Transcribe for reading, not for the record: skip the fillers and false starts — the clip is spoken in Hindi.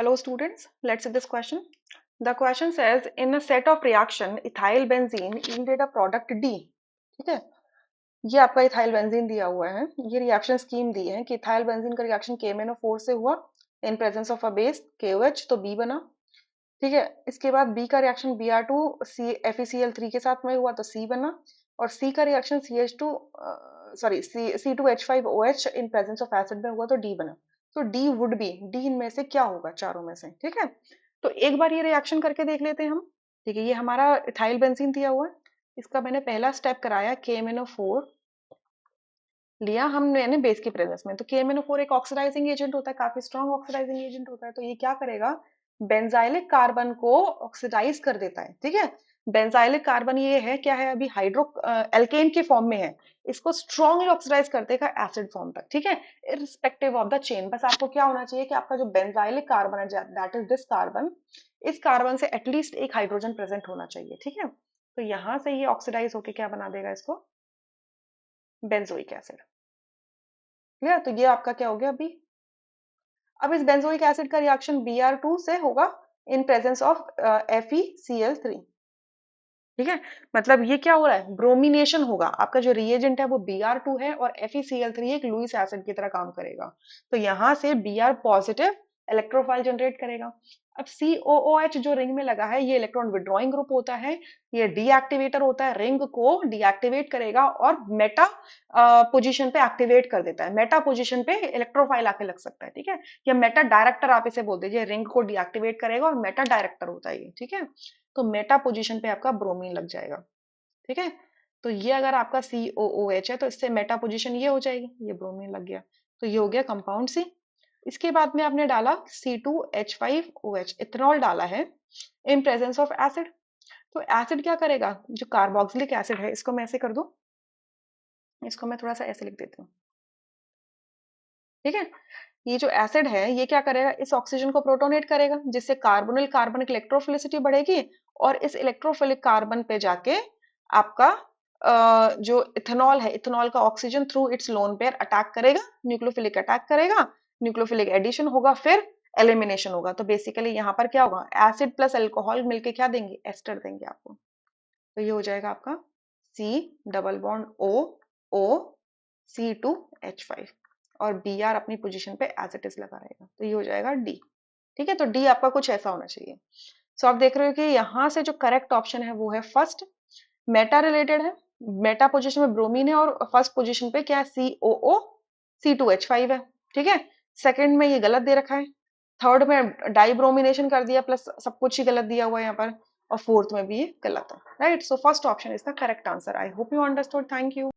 Hello students, let's see this question. The question says in a set of reaction ethyl benzene yielded a product D. ठीक है, ये आपका इथाइल बेंजीन दिया हुआ है, ये रिएक्शन स्कीम दी है कि इथाइल बेंजीन का रिएक्शन KMnO4 से हुआ in presence of a base KOH, तो B बना। ठीक है, इसके बाद B का रिएक्शन Br2 FeCl3 के साथ में हुआ तो C बना, और C का reaction C2H5OH in presence of acid में हुआ तो D बना। तो D वुड बी, D इनमें से क्या होगा चारों में से। ठीक है, तो एक बार ये रिएक्शन करके देख लेते हैं हम। ठीक है, ये हमारा इथाइल बेंजीन दिया हुआ है, इसका मैंने पहला स्टेप कराया KMnO4 लिया हमने बेस की प्रेजेंस में। तो KMnO4 एक ऑक्सीडाइजिंग एजेंट होता है, काफी स्ट्रॉन्ग ऑक्सीडाइजिंग एजेंट होता है, तो ये क्या करेगा, बेंजाइलिक कार्बन को ऑक्सीडाइज कर देता है। ठीक है, बेंजाइलिक कार्बन ये है क्या है, अभी हाइड्रो एल्केन के फॉर्म में है, इसको स्ट्रॉन्गली ऑक्सीडाइज कर देगा एसिड फॉर्म तक। ठीक है, इररिस्पेक्टिव ऑफ द चेन, बस आपको क्या होना चाहिए कि आपका जो बेंजाइलिक कार्बन है दैट इज दिस कार्बन, इस कार्बन से एटलीस्ट एक हाइड्रोजन प्रेजेंट होना चाहिए। ठीक है, तो यहां से ये ऑक्सीडाइज होके क्या बना देगा, इसको बेंजोइक एसिड। क्लियर, तो ये आपका क्या हो गया अभी। अब इस बेंजोइक एसिड का रिएक्शन Br2 से होगा इन प्रेजेंस ऑफ FeCl3। ठीक है, मतलब ये क्या हो रहा है, ब्रोमिनेशन होगा, आपका जो रिएजेंट है वो Br2 है और FeCl3 एक लुईस एसिड की तरह काम करेगा, तो यहां से Br पॉजिटिव इलेक्ट्रोफाइल जनरेट करेगा। अब COOH जो रिंग में लगा है ये इलेक्ट्रॉन विड्रॉइंग ग्रुप होता है, ये डीएक्टिवेटर होता है, रिंग को डीएक्टिवेट करेगा और मेटा पोजीशन पे एक्टिवेट कर देता है, मेटा पोजीशन पे इलेक्ट्रोफाइल आके लग सकता है। ठीक है, या मेटा डायरेक्टर आप इसे बोल दीजिए, रिंग को डीएक्टिवेट करेगा और मेटा डायरेक्टर होता है ये। ठीक है, तो मेटा पोजीशन पे आपका ब्रोमीन लग जाएगा। ठीक है, तो ये अगर आपका COOH है तो इससे मेटा पोजीशन ये हो जाएगी, ये ब्रोमीन लग गया, तो ये हो गया कंपाउंड C। इसके बाद में आपने डाला C2H5OH, इथेनॉल डाला है इन प्रेजेंस ऑफ एसिड। तो एसिड क्या करेगा, जो कार्बोक्सिलिक एसिड है, इसको मैं ऐसे कर दूं, इसको मैं थोड़ा सा ऐसे लिख देती हूँ। ठीक है, ये जो एसिड है ये क्या करेगा, इस ऑक्सीजन को प्रोटोनेट करेगा, जिससे कार्बोनिल कार्बनिक इलेक्ट्रोफिलिसिटी बढ़ेगी, और इस इलेक्ट्रोफिलिक कार्बन पे जाके आपका जो इथेनॉल है, इथेनॉल का oxygen through it's lone pair attack करेगा, न्यूक्लियोफिलिक अटैक करेगा, न्यूक्लियोफिलिक एडिशन होगा, फिर एलिमिनेशन होगा। तो बेसिकली यहाँ पर क्या होगा, एसिड प्लस अल्कोहल मिलके क्या देंगे, एस्टर देंगे आपको। तो ये हो जाएगा आपका C++ OO और Br अपनी पोजीशन पे एज इट इज लगा रहेगा, तो ये हो जाएगा D। ठीक है, तो D आपका कुछ ऐसा होना चाहिए। सो आप देख रहे हो कि यहाँ से जो करेक्ट ऑप्शन है वो है फर्स्ट, मेटा रिलेटेड है, मेटा पोजीशन में ब्रोमीन है और फर्स्ट पोजीशन पे क्या है, COO C2H5 है। ठीक है, सेकंड में ये गलत दे रखा है, थर्ड में डाइब्रोमिनेशन कर दिया प्लस सब कुछ ही गलत दिया हुआ है यहाँ पर, और फोर्थ में भी ये गलत है। Right, so first option is the correct answer. I hope you understood, thank you.